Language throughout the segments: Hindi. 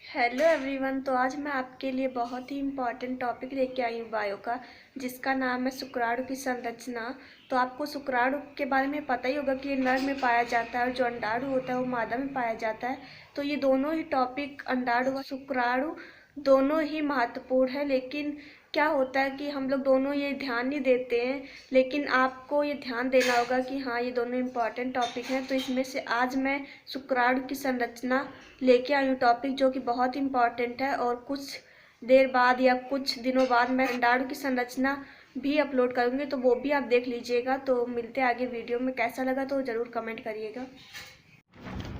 Hello everyone. तो आज मैं आपके लिए बहुत ही इम्पॉर्टेंट टॉपिक लेके आई हूँ बायो का, जिसका नाम है शुक्राणु की संरचना। तो आपको शुक्राणु के बारे में पता ही होगा कि ये नर में पाया जाता है और जो अंडाणु होता है वो मादा में पाया जाता है। तो ये दोनों ही टॉपिक, अंडाणु व शुक्राणु, दोनों ही महत्वपूर्ण है। लेकिन क्या होता है कि हम लोग दोनों ये ध्यान नहीं देते हैं, लेकिन आपको ये ध्यान देना होगा कि हाँ, ये दोनों इम्पॉर्टेंट टॉपिक हैं। तो इसमें से आज मैं शुक्राणु की संरचना लेके आई हूँ टॉपिक, जो कि बहुत इम्पॉर्टेंट है। और कुछ देर बाद या कुछ दिनों बाद मैं अंडाणु की संरचना भी अपलोड करूँगी, तो वो भी आप देख लीजिएगा। तो मिलते हैं आगे वीडियो में। कैसा लगा तो ज़रूर कमेंट करिएगा।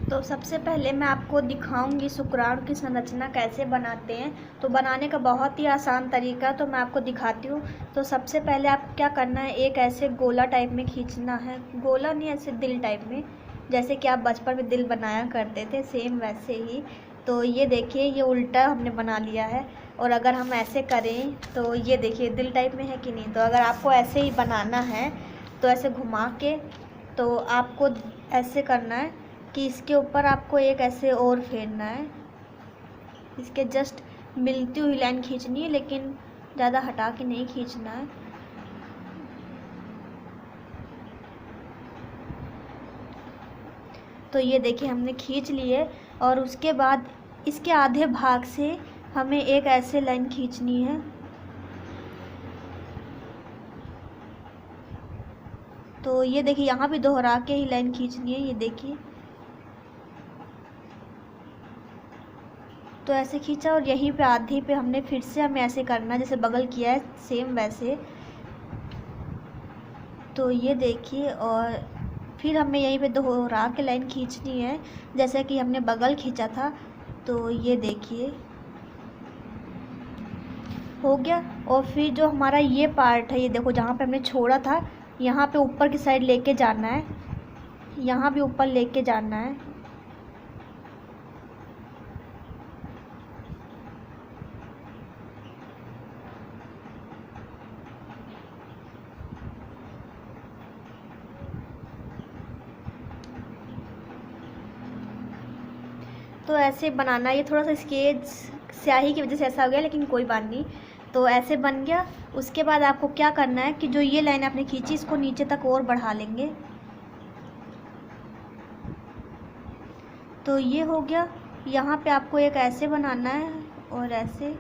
तो सबसे पहले मैं आपको दिखाऊंगी शुक्राणु की संरचना कैसे बनाते हैं। तो बनाने का बहुत ही आसान तरीका, तो मैं आपको दिखाती हूँ। तो सबसे पहले आपको क्या करना है, एक ऐसे गोला टाइप में खींचना है, गोला नहीं, ऐसे दिल टाइप में, जैसे कि आप बचपन में दिल बनाया करते थे, सेम वैसे ही। तो ये देखिए, ये उल्टा हमने बना लिया है। और अगर हम ऐसे करें तो ये देखिए दिल टाइप में है कि नहीं। तो अगर आपको ऐसे ही बनाना है तो ऐसे घुमा के, तो आपको ऐसे करना है कि इसके ऊपर आपको एक ऐसे और फेरना है, इसके जस्ट मिलती हुई लाइन खींचनी है, लेकिन ज़्यादा हटा के नहीं खींचना है। तो ये देखिए हमने खींच लिए। और उसके बाद इसके आधे भाग से हमें एक ऐसे लाइन खींचनी है। तो ये देखिए यहाँ भी दोहरा के ही लाइन खींचनी है, ये देखिए। तो ऐसे खींचा और यहीं पे आधी पे हमने फिर से हमें ऐसे करना है, जैसे बगल किया है सेम वैसे। तो ये देखिए, और फिर हमें यहीं पे दोहरा के लाइन खींचनी है, जैसे कि हमने बगल खींचा था। तो ये देखिए हो गया। और फिर जो हमारा ये पार्ट है, ये देखो जहाँ पे हमने छोड़ा था, यहाँ पे ऊपर की साइड लेके जाना है, यहाँ भी ऊपर लेके जाना है। तो ऐसे बनाना, ये थोड़ा सा स्केच स्याही की वजह से ऐसा हो गया, लेकिन कोई बात नहीं। तो ऐसे बन गया। उसके बाद आपको क्या करना है कि जो ये लाइन आपने खींची, इसको नीचे तक और बढ़ा लेंगे। तो ये हो गया। यहाँ पे आपको एक ऐसे बनाना है और ऐसे,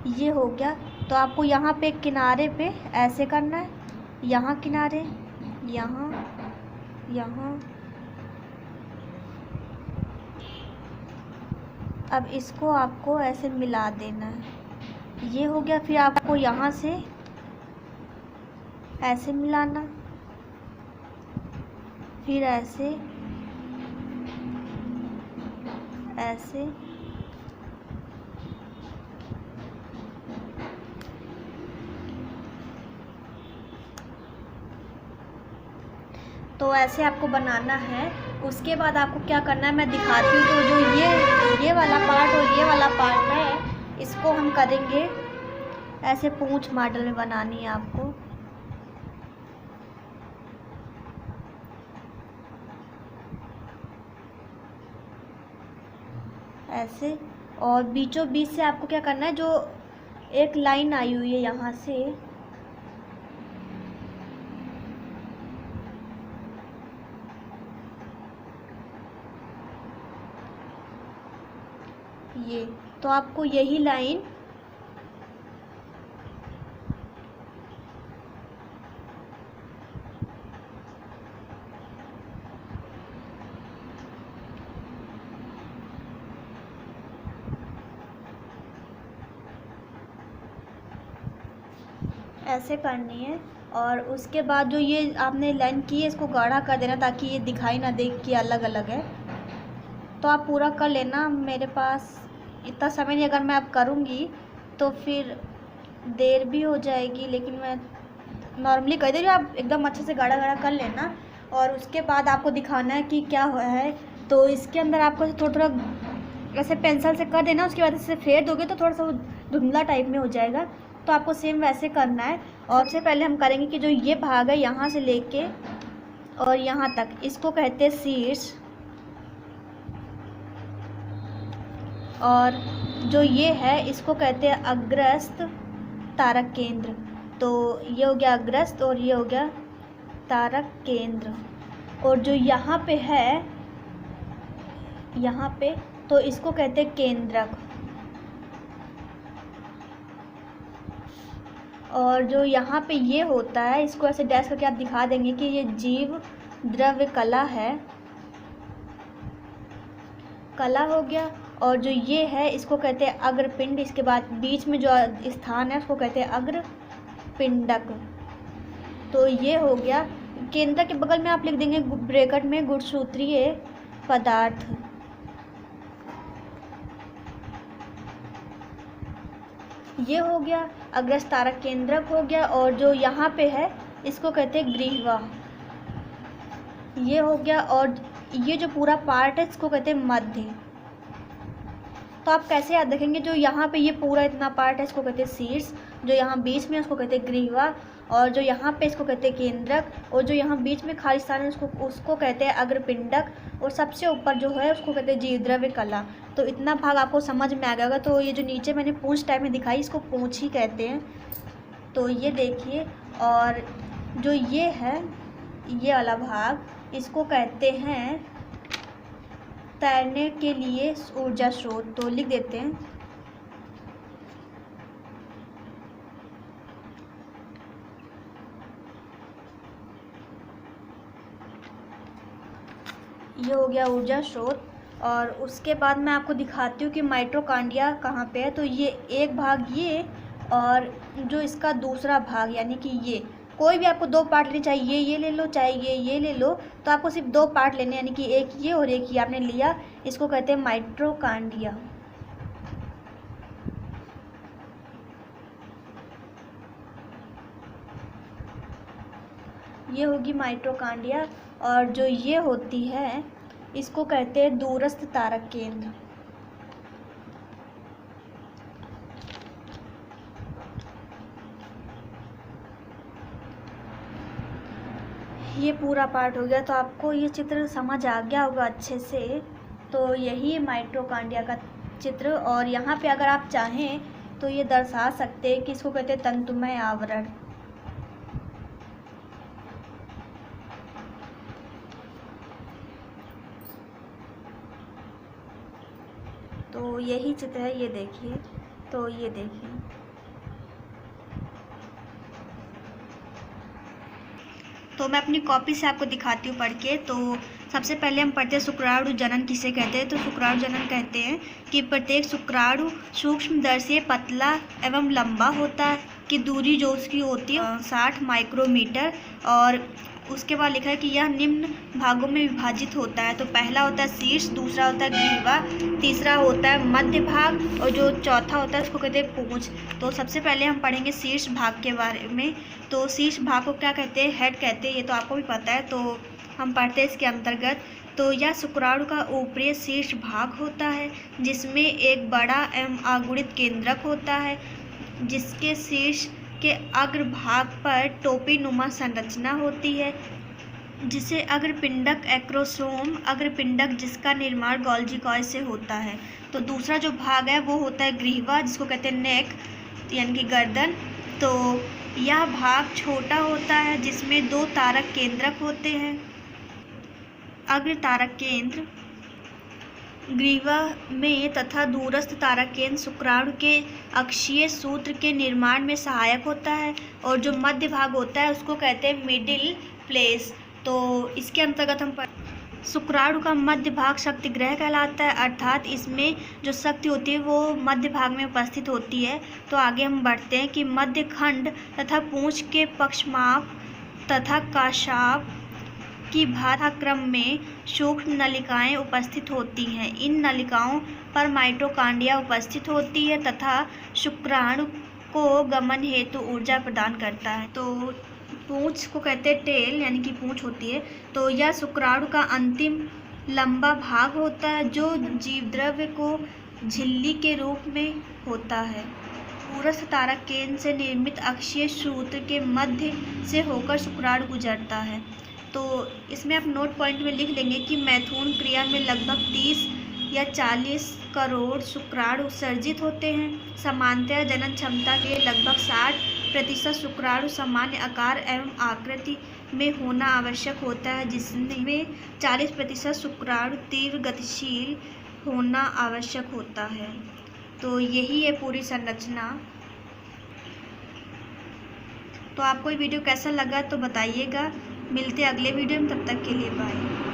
ये हो गया। तो आपको यहाँ पे किनारे पे ऐसे करना है, यहाँ किनारे, यहाँ, यहाँ। अब इसको आपको ऐसे मिला देना है, ये हो गया। फिर आपको यहाँ से ऐसे मिलाना, फिर ऐसे, ऐसे। तो ऐसे आपको बनाना है। उसके बाद आपको क्या करना है मैं दिखाती हूँ। तो जो ये वाला पार्ट और ये वाला पार्ट है, इसको हम करेंगे ऐसे पूंछ मॉडल में बनानी है आपको, ऐसे। और बीचों बीच से आपको क्या करना है, जो एक लाइन आई हुई है यहाँ से, ये, तो आपको यही लाइन ऐसे करनी है। और उसके बाद जो ये आपने लाइन की है, इसको गाढ़ा कर देना, ताकि ये दिखाई ना दे कि अलग अलग है। तो आप पूरा कर लेना। मेरे पास इतना समय नहीं, अगर मैं अब करूँगी तो फिर देर भी हो जाएगी, लेकिन मैं नॉर्मली कर दे रही हूँ। आप एकदम अच्छे से गाढ़ा गाढ़ा कर लेना। और उसके बाद आपको दिखाना है कि क्या हुआ है। तो इसके अंदर आपको थोड़ा थोड़ा ऐसे पेंसिल से कर देना, उसके बाद इसे फेर दोगे तो थोड़ा सा वो धुंधला टाइप में हो जाएगा। तो आपको सेम वैसे करना है। और सबसे पहले हम करेंगे कि जो ये भाग है, यहाँ से लेके और यहाँ तक, इसको कहते हैं शीर्ष। और जो ये है इसको कहते हैं अग्रस्त तारक केंद्र। तो ये हो गया अग्रस्त और ये हो गया तारक केंद्र। और जो यहाँ पे है, यहाँ पे, तो इसको कहते हैं केंद्रक। और जो यहाँ पे ये होता है, इसको ऐसे डैश करके आप दिखा देंगे कि ये जीव द्रव्य कला है, कला हो गया। और जो ये है इसको कहते हैं अग्रपिंड। इसके बाद बीच में जो स्थान है उसको कहते हैं अग्रपिंडक। तो ये हो गया। केंद्र के बगल में आप लिख देंगे ब्रैकेट में गुणसूत्रीय पदार्थ। ये हो गया अग्रस्त तारक केंद्रक हो गया। और जो यहाँ पे है इसको कहते हैं ग्रीवा। ये हो गया। और ये जो पूरा पार्ट है इसको कहते हैं मध्य। तो आप कैसे याद रखेंगे, जो यहाँ पे ये पूरा इतना पार्ट है इसको कहते हैं शीर्ष, जो यहाँ बीच में उसको कहते हैं ग्रीवा, और जो यहाँ पे इसको कहते हैं केंद्रक, और जो यहाँ बीच में खाली स्थान है उसको कहते हैं अग्रपिंडक, और सबसे ऊपर जो है उसको कहते हैं जीवद्रव्य कला। तो इतना भाग आपको समझ में आ गया होगा। तो ये जो नीचे मैंने पूंछ टाइप में दिखाई इसको पूंछ ही कहते हैं। तो ये देखिए। और जो ये है ये वाला भाग इसको कहते हैं तैरने के लिए ऊर्जा स्रोत। तो लिख देते हैं ये हो गया ऊर्जा स्रोत। और उसके बाद मैं आपको दिखाती हूँ कि माइटोकॉन्ड्रिया कहाँ पे है। तो ये एक भाग ये, और जो इसका दूसरा भाग यानी कि ये, कोई भी आपको दो पार्ट लेने, चाहे ये ले लो चाहे ये ले लो, तो आपको सिर्फ दो पार्ट लेने, यानी कि एक ये और एक ये आपने लिया। इसको कहते हैं माइटोकॉन्ड्रिया। ये होगी माइटोकॉन्ड्रिया। और जो ये होती है इसको कहते हैं दूरस्थ तारक केंद्र। ये पूरा पार्ट हो गया। तो आपको ये चित्र समझ आ गया होगा अच्छे से। तो यही माइटोकॉन्ड्रिया का चित्र। और यहाँ पे अगर आप चाहें तो ये दर्शा सकते हैं कि इसको कहते हैं तंतुमय आवरण। तो यही चित्र है, ये देखिए। तो ये देखिए, तो मैं अपनी कॉपी से आपको दिखाती हूँ पढ़ के। तो सबसे पहले हम पढ़ते हैं शुक्राणु जनन किसे कहते हैं। तो शुक्राणु जनन कहते हैं कि प्रत्येक शुक्राणु सूक्ष्मदर्शी पतला एवं लंबा होता है, कि दूरी जो उसकी होती है 60 माइक्रोमीटर। और उसके बाद लिखा है कि यह निम्न भागों में विभाजित होता है। तो पहला होता है शीर्ष, दूसरा होता है ग्रीवा, तीसरा होता है मध्य भाग, और जो चौथा होता है उसको कहते हैं पूंछ। तो सबसे पहले हम पढ़ेंगे शीर्ष भाग के बारे में। तो शीर्ष भाग को क्या कहते हैं, हेड कहते हैं। ये तो आपको भी पता है, तो हम पढ़ते हैं इसके अंतर्गत। तो यह शुक्राणु का ऊपरी शीर्ष भाग होता है, जिसमें एक बड़ा एवं अगुणित केंद्रक होता है, जिसके शीर्ष के अग्रभाग पर टोपी नुमा संरचना होती है, जिसे अग्रपिंडक एक्रोसोम अग्रपिंडक, जिसका निर्माण गोल्जी कॉइल से होता है। तो दूसरा जो भाग है वो होता है ग्रीवा, जिसको कहते हैं नेक, यानी कि गर्दन। तो यह भाग छोटा होता है, जिसमें दो तारक केंद्रक होते हैं। अग्र तारक केंद्र ग्रीवा में तथा दूरस्थ तारक केंद्र शुक्राणु के अक्षीय सूत्र के निर्माण में सहायक होता है। और जो मध्य भाग होता है उसको कहते हैं मिडिल प्लेस। तो इसके अंतर्गत हम शुक्राणु का मध्य भाग शक्ति ग्रह कहलाता है, अर्थात इसमें जो शक्ति होती है वो मध्य भाग में उपस्थित होती है। तो आगे हम बढ़ते हैं कि मध्य खंड तथा पूंछ के पक्षमाप तथा काशाप की भाषा क्रम में सूक्ष्म नलिकाएं उपस्थित होती हैं। इन नलिकाओं पर माइटोकॉन्ड्रिया उपस्थित होती है तथा शुक्राणु को गमन हेतु ऊर्जा प्रदान करता है। तो पूंछ को कहते हैं टेल, यानी कि पूंछ होती है। तो यह शुक्राणु का अंतिम लंबा भाग होता है, जो जीवद्रव्य को झिल्ली के रूप में होता है। दूरस्थ तारक केंद्र से निर्मित अक्षीय सूत्र के मध्य से होकर शुक्राणु गुजरता है। तो इसमें आप नोट पॉइंट में लिख लेंगे कि मैथुन क्रिया में लगभग 30 या 40 करोड़ शुक्राणु उत्सर्जित होते हैं। सामान्यतः जनन क्षमता के लगभग 60% शुक्राणु सामान्य आकार एवं आकृति में होना आवश्यक होता है, जिसमें 40% शुक्राणु तीव्र गतिशील होना आवश्यक होता है। तो यही है पूरी संरचना। तो आपको ये वीडियो कैसा लगा तो बताइएगा। मिलते हैं अगले वीडियो में, तब तक के लिए बाय।